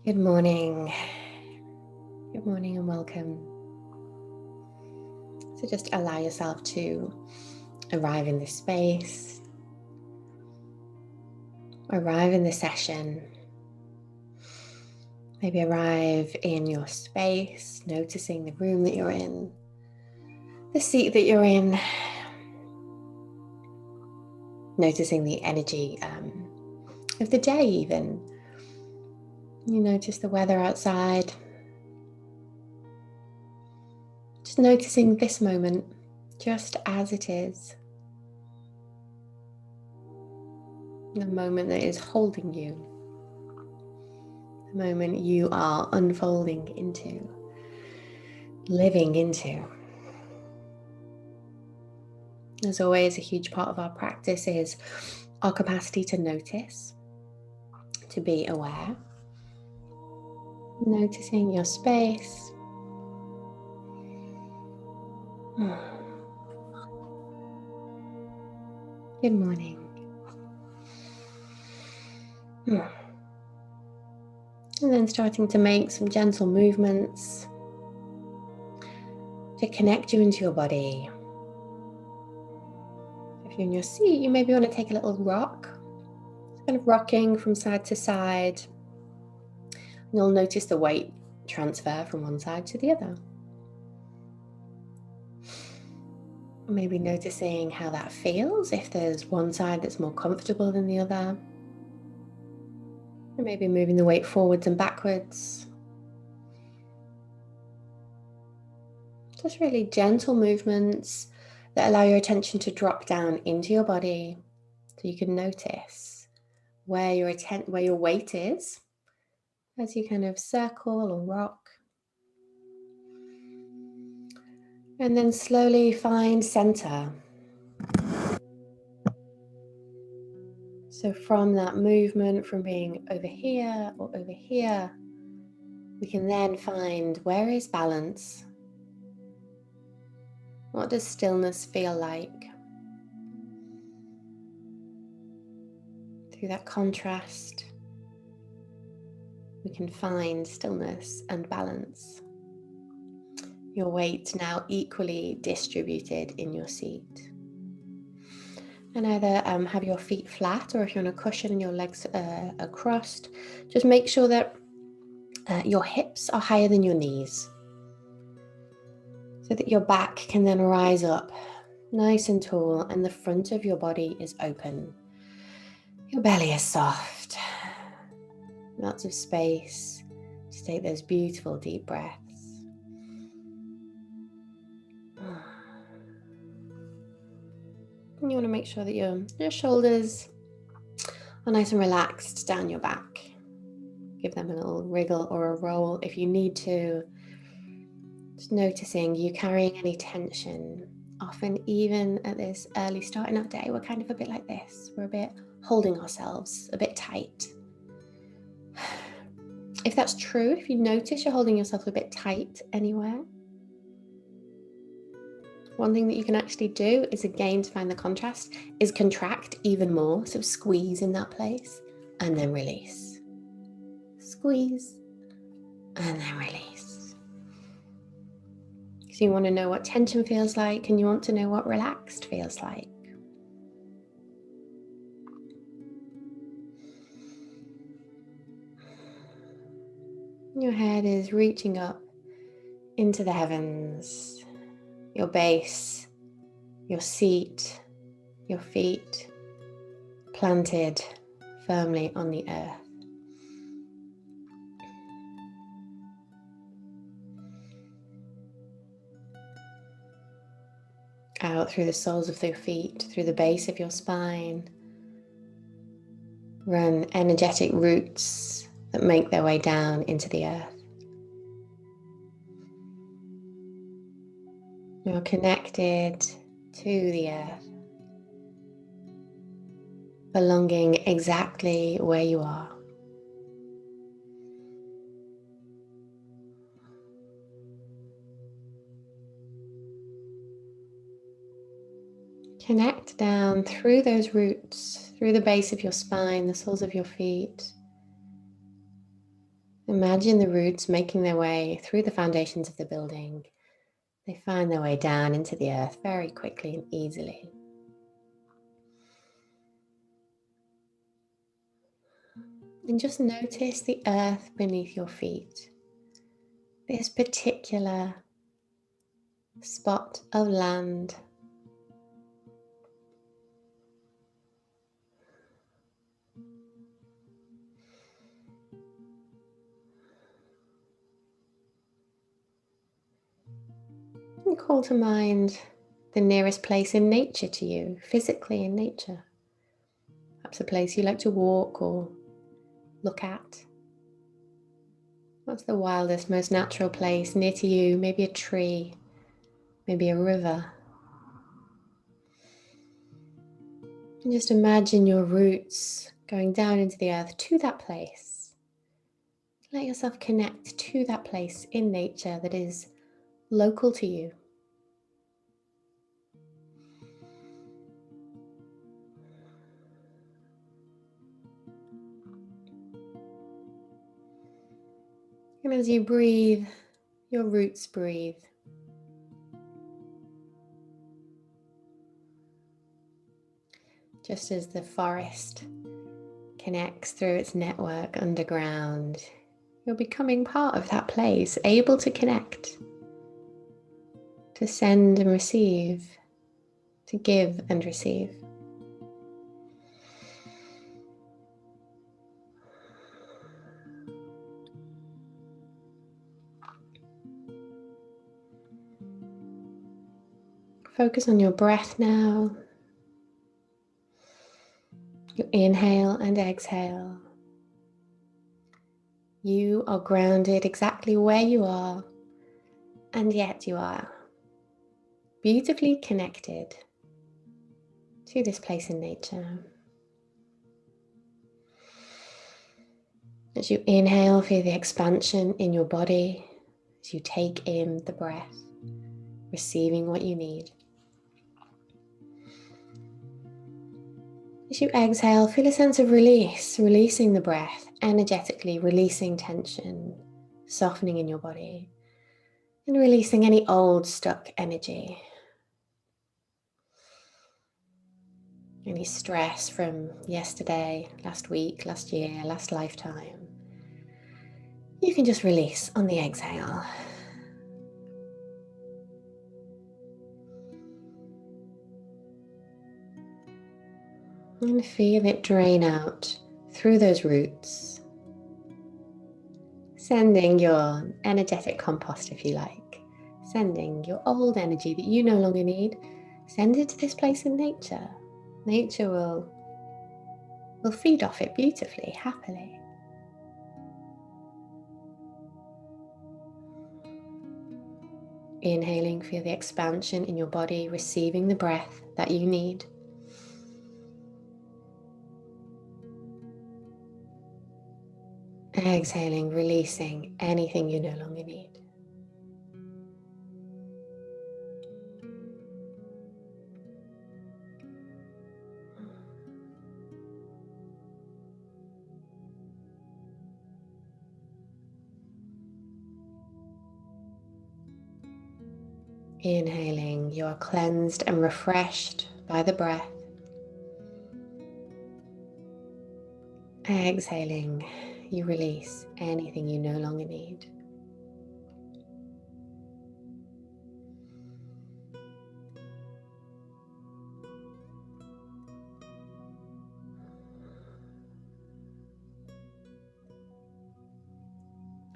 Good morning. Good morning and welcome. So just allow yourself to arrive in this space, arrive in the session. Maybe arrive in your space, noticing the room that you're in, the seat that you're in, noticing the energy of the day even. You notice the weather outside. Just noticing this moment just as it is. The moment that is holding you. The moment you are unfolding into, living into. As always, a huge part of our practice is our capacity to notice, to be aware. Noticing your space. Good morning. And then starting to make some gentle movements to connect you into your body. If you're in your seat, you maybe want to take a little rock, kind of rocking from side to side. You'll notice the weight transfer from one side to the other. Maybe noticing how that feels, if there's one side that's more comfortable than the other. And maybe moving the weight forwards and backwards. Just really gentle movements that allow your attention to drop down into your body so you can notice where your weight is as you kind of circle or rock. And then slowly find center. So from that movement, from being over here or over here, we can then find where is balance. What does stillness feel like? Through that contrast, we can find stillness and balance. Your weight now equally distributed in your seat. And either have your feet flat, or if you're on a cushion and your legs are crossed, just make sure that your hips are higher than your knees, so that your back can then rise up nice and tall and the front of your body is open. Your belly is soft, lots of space to take those beautiful deep breaths. And you want to make sure that your shoulders are nice and relaxed down your back. Give them a little wriggle or a roll if you need to. Just noticing you carrying any tension. Often, even at this early start in our day, we're kind of a bit like this. We're a bit holding ourselves a bit tight. If that's true, if you notice you're holding yourself a bit tight anywhere, one thing that you can actually do is, again, to find the contrast, is contract even more. So squeeze in that place and then release. Squeeze and then release. So you want to know what tension feels like, and you want to know what relaxed feels like. Your head is reaching up into the heavens, your base, your seat, your feet planted firmly on the earth. Out through the soles of your feet, through the base of your spine, run energetic roots that make their way down into the earth. You're connected to the earth, belonging exactly where you are. Connect down through those roots, through the base of your spine, the soles of your feet, Imagine the roots making their way through the foundations of the building. They find their way down into the earth very quickly and easily. And just notice the earth beneath your feet. This particular spot of land. And call to mind the nearest place in nature to you, physically in nature. Perhaps a place you like to walk or look at. What's the wildest, most natural place near to you? Maybe a tree, maybe a river. And just imagine your roots going down into the earth to that place. Let yourself connect to that place in nature that is local to you. And as you breathe, your roots breathe. Just as the forest connects through its network underground, you're becoming part of that place, able to connect, to send and receive, to give and receive. Focus on your breath now. You inhale and exhale. You are grounded exactly where you are, and yet you are beautifully connected to this place in nature. As you inhale, feel the expansion in your body as you take in the breath, receiving what you need. As you exhale, feel a sense of release, releasing the breath, energetically releasing tension, softening in your body, and releasing any old stuck energy. Any stress from yesterday, last week, last year, last lifetime. You can just release on the exhale. And feel it drain out through those roots, sending your energetic compost, if you like, sending your old energy that you no longer need, send it to this place in nature. Nature will feed off it beautifully, happily. Inhaling, feel the expansion in your body, receiving the breath that you need. Exhaling, releasing anything you no longer need. Inhaling, you are cleansed and refreshed by the breath. Exhaling, you release anything you no longer need.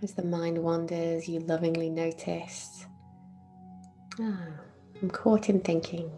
As the mind wanders, you lovingly notice, I'm caught in thinking.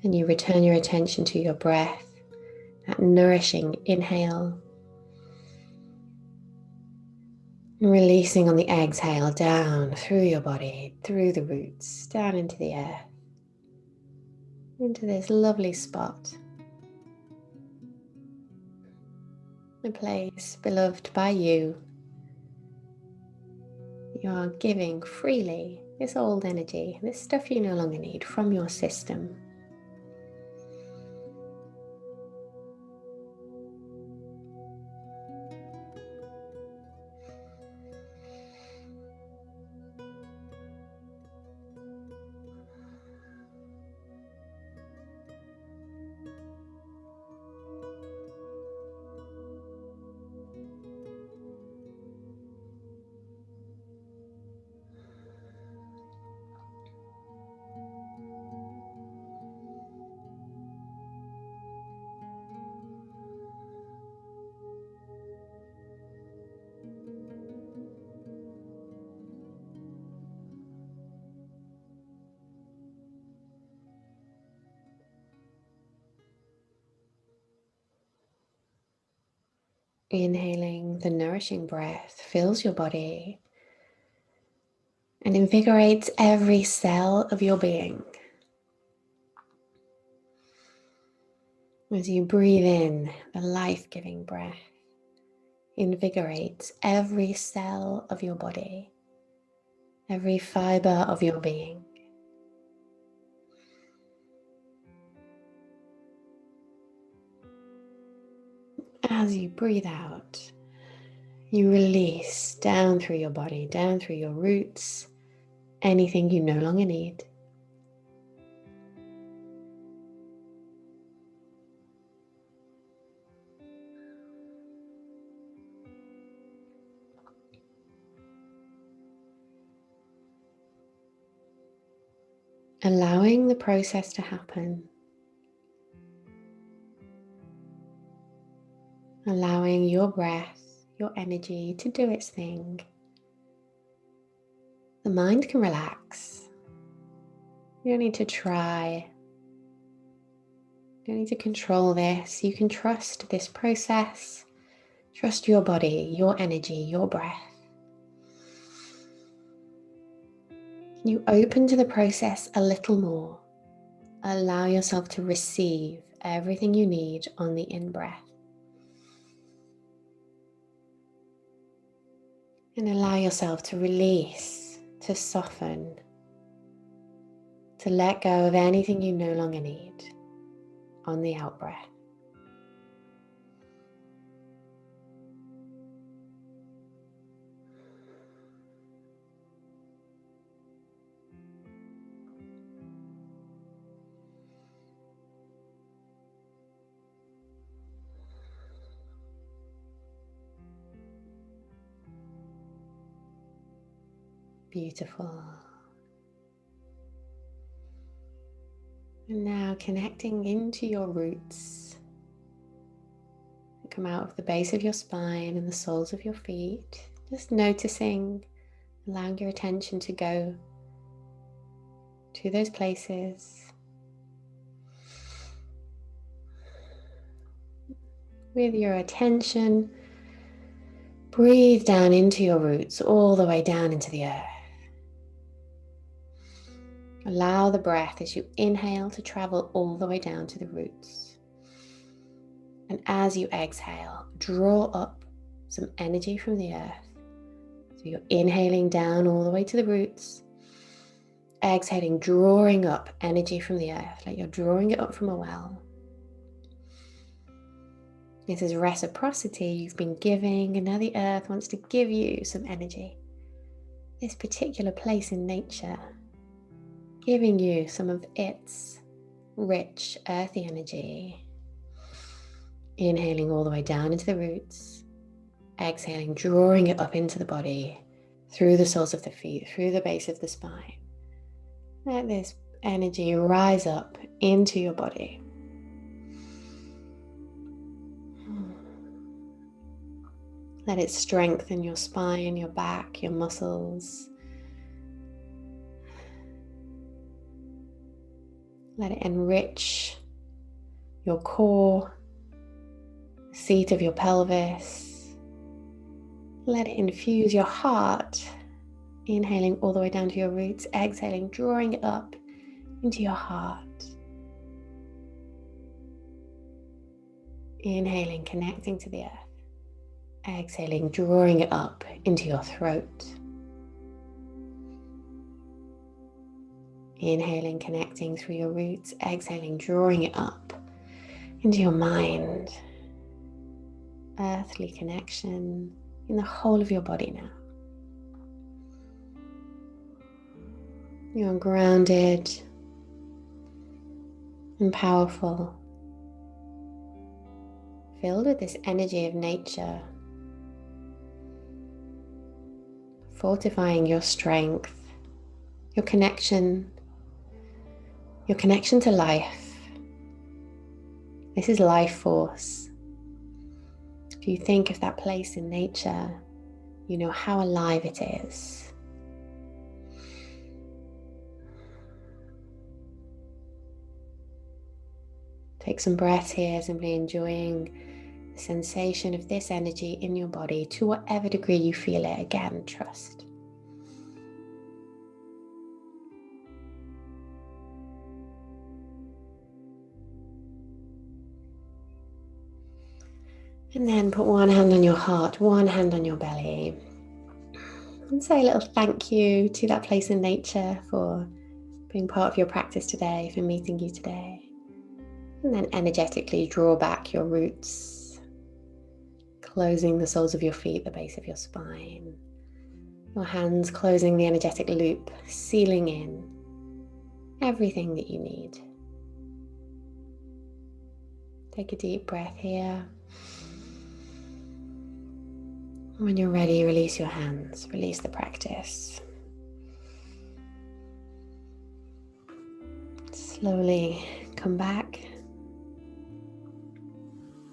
And you return your attention to your breath, that nourishing inhale. And releasing on the exhale down through your body, through the roots, down into the earth, into this lovely spot. A place beloved by you. You are giving freely this old energy, this stuff you no longer need from your system. Inhaling the nourishing breath fills your body and invigorates every cell of your being. As you breathe in, the life-giving breath invigorates every cell of your body, every fiber of your being. As you breathe out, you release down through your body, down through your roots, anything you no longer need. Allowing the process to happen. Allowing your breath, your energy to do its thing. The mind can relax. You don't need to try. You don't need to control this. You can trust this process. Trust your body, your energy, your breath. You open to the process a little more. Allow yourself to receive everything you need on the in-breath. And allow yourself to release, to soften, to let go of anything you no longer need on the out-breath. Beautiful. And now connecting into your roots. Come out of the base of your spine and the soles of your feet. Just noticing, allowing your attention to go to those places. With your attention, breathe down into your roots, all the way down into the earth. Allow the breath as you inhale to travel all the way down to the roots. And as you exhale, draw up some energy from the earth. So you're inhaling down all the way to the roots. Exhaling, drawing up energy from the earth, like you're drawing it up from a well. This is reciprocity. You've been giving, and now the earth wants to give you some energy. This particular place in nature, giving you some of its rich, earthy energy. Inhaling all the way down into the roots. Exhaling, drawing it up into the body, through the soles of the feet, through the base of the spine. Let this energy rise up into your body. Let it strengthen your spine, your back, your muscles. Let it enrich your core, the seat of your pelvis. Let it infuse your heart. Inhaling all the way down to your roots, exhaling, drawing it up into your heart. Inhaling, connecting to the earth. Exhaling, drawing it up into your throat. Inhaling, connecting through your roots. Exhaling, drawing it up into your mind. Earthly connection in the whole of your body now. You're grounded and powerful, filled with this energy of nature, fortifying your strength, your connection to life. This is life force. If you think of that place in nature, you know how alive it is. Take some breaths here, simply enjoying the sensation of this energy in your body to whatever degree you feel it. Again, trust. And then put one hand on your heart, one hand on your belly. And say a little thank you to that place in nature for being part of your practice today, for meeting you today. And then energetically draw back your roots, closing the soles of your feet, the base of your spine. Your hands closing the energetic loop, sealing in everything that you need. Take a deep breath here. When you're ready, release your hands, release the practice. Slowly come back,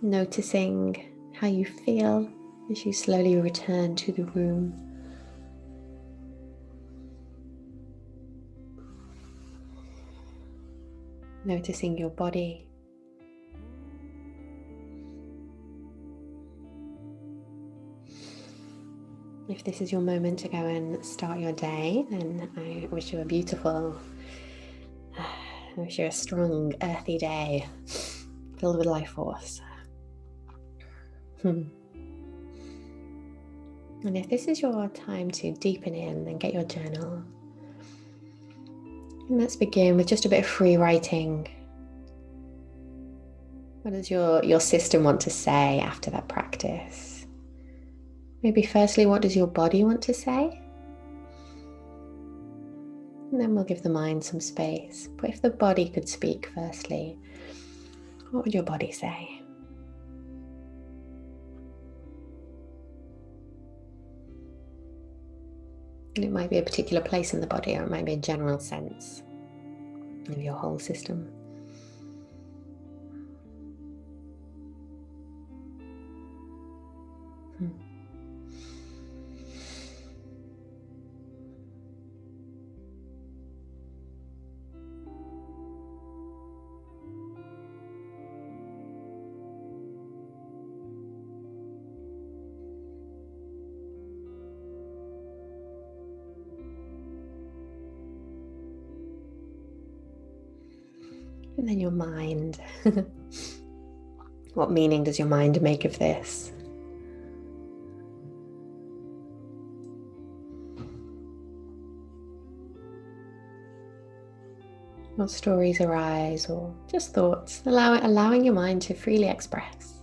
noticing how you feel as you slowly return to the room. Noticing your body. If this is your moment to go and start your day, then I wish you a beautiful, I wish you a strong, earthy day filled with life force. And if this is your time to deepen in, then get your journal. And let's begin with just a bit of free writing. What does your system want to say after that practice? Maybe firstly, what does your body want to say? And then we'll give the mind some space. But if the body could speak firstly, what would your body say? And it might be a particular place in the body, or it might be a general sense of your whole system. And then your mind. What meaning does your mind make of this? What stories arise, or just thoughts, allowing your mind to freely express.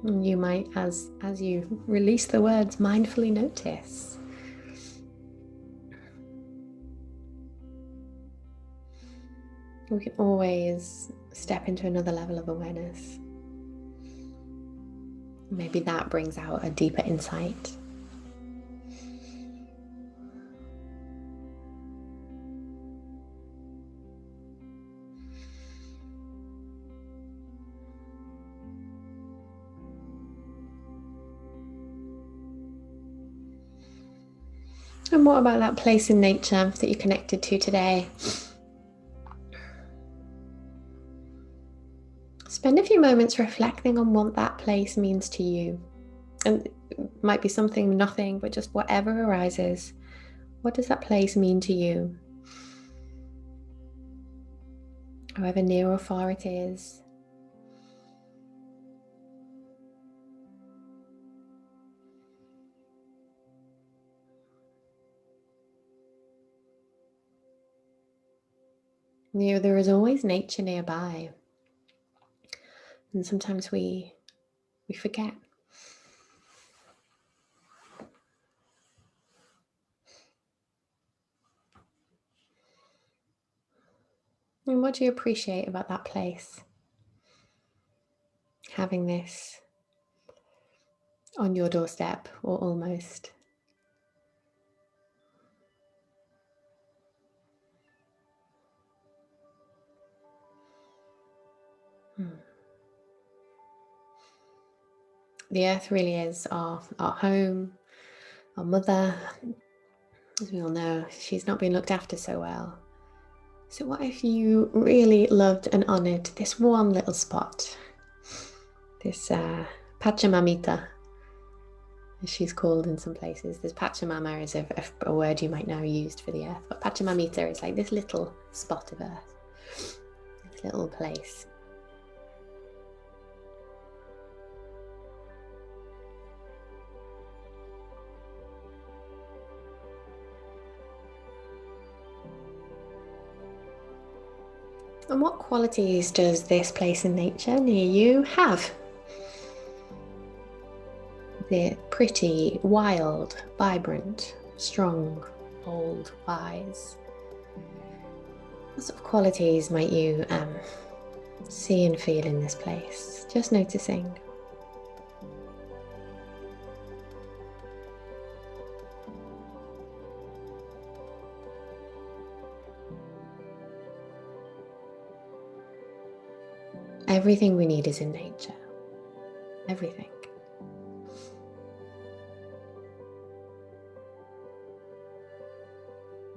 And you might, as you release the words, mindfully notice. We can always step into another level of awareness. Maybe that brings out a deeper insight. And what about that place in nature that you're connected to today? Spend a few moments reflecting on what that place means to you. And it might be something, nothing, but just whatever arises. What does that place mean to you? However near or far it is. There is always nature nearby. And sometimes we forget. And what do you appreciate about that place? Having this on your doorstep, or almost. The earth really is our home, our mother, as we all know, she's not been looked after so well. So what if you really loved and honoured this one little spot, this Pachamamita, as she's called in some places. This Pachamama is a word you might know used for the earth, but Pachamamita is like this little spot of earth, this little place. And what qualities does this place in nature near you have? They're pretty, wild, vibrant, strong, bold, wise. What sort of qualities might you see and feel in this place? Just noticing. Everything we need is in nature. Everything.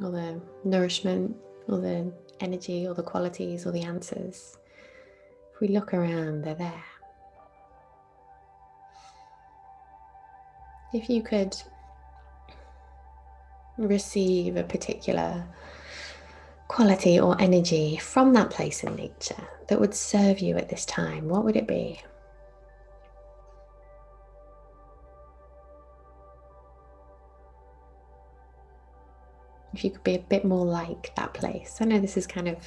All the nourishment, all the energy, all the qualities, all the answers. If we look around, they're there. If you could receive a particular quality or energy from that place in nature that would serve you at this time, what would it be? If you could be a bit more like that place. I know this is kind of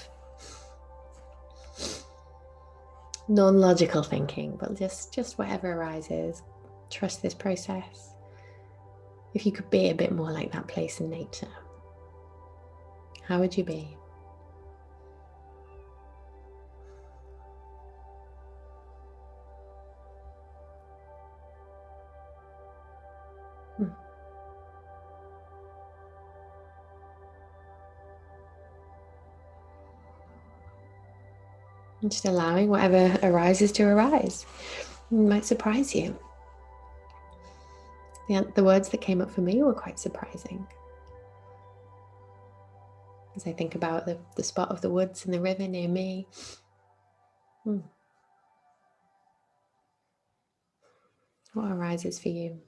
non-logical thinking, but just whatever arises, trust this process. If you could be a bit more like that place in nature, how would you be? And just allowing whatever arises to arise. It might surprise you. The words that came up for me were quite surprising. As I think about the spot of the woods and the river near me. What arises for you?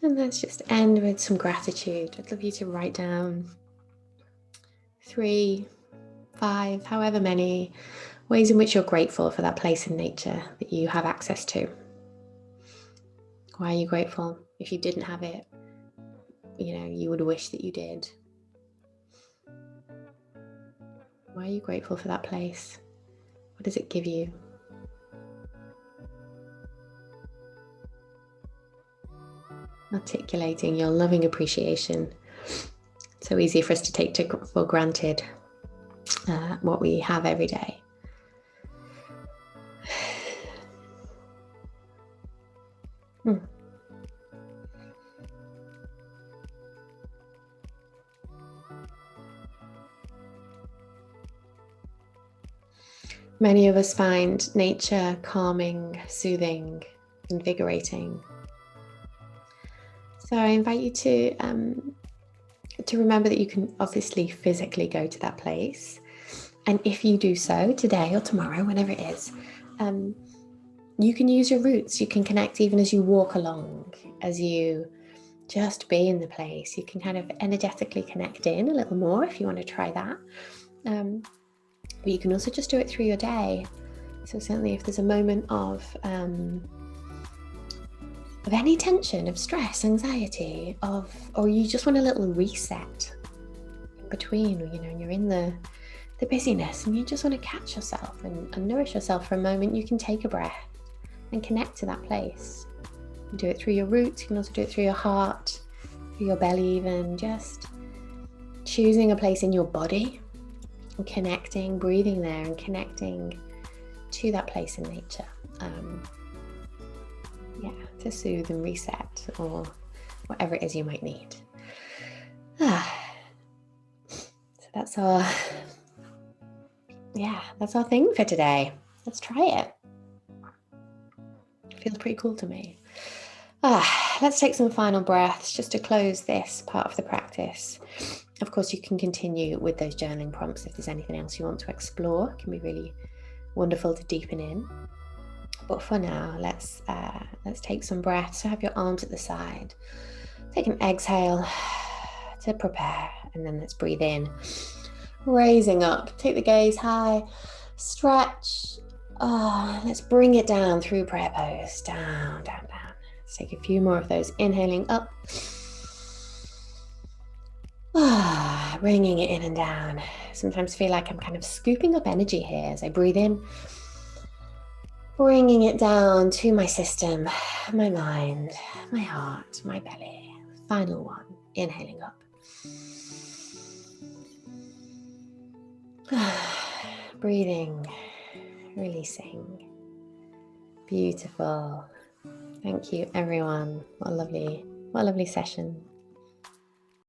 And let's just end with some gratitude. I'd love you to write down 3, 5, however many ways in which you're grateful for that place in nature that you have access to. Why are you grateful? If you didn't have it, you would wish that you did. Why are you grateful for that place? What does it give you? Articulating your loving appreciation. It's so easy for us to take for granted what we have every day. Many of us find nature calming, soothing, invigorating. So I invite you to remember that you can obviously physically go to that place. And if you do so today or tomorrow, whenever it is, you can use your roots. You can connect even as you walk along, as you just be in the place. You can kind of energetically connect in a little more if you want to try that. But you can also just do it through your day. So certainly if there's a moment of any tension, of stress, anxiety, or you just want a little reset in between, you're in the busyness and you just want to catch yourself and nourish yourself for a moment, you can take a breath and connect to that place. You can do it through your roots, you can also do it through your heart, through your belly even, just choosing a place in your body and connecting, breathing there and connecting to that place in nature. To soothe and reset, or whatever it is you might need. So that's our thing for today. Let's try it. Feels pretty cool to me. Let's take some final breaths just to close this part of the practice. Of course, you can continue with those journaling prompts if there's anything else you want to explore. It can be really wonderful to deepen in. But for now, let's take some breaths. So have your arms at the side. Take an exhale to prepare, and then let's breathe in. Raising up, take the gaze high, stretch. Let's bring it down through prayer pose. Down, down, down. Let's take a few more of those. Inhaling up. Bringing it in and down. Sometimes feel like I'm kind of scooping up energy here as I breathe in. Bringing it down to my system, my mind, my heart, my belly. Final one. Inhaling up. Breathing, releasing. Beautiful. Thank you, everyone. What a lovely session.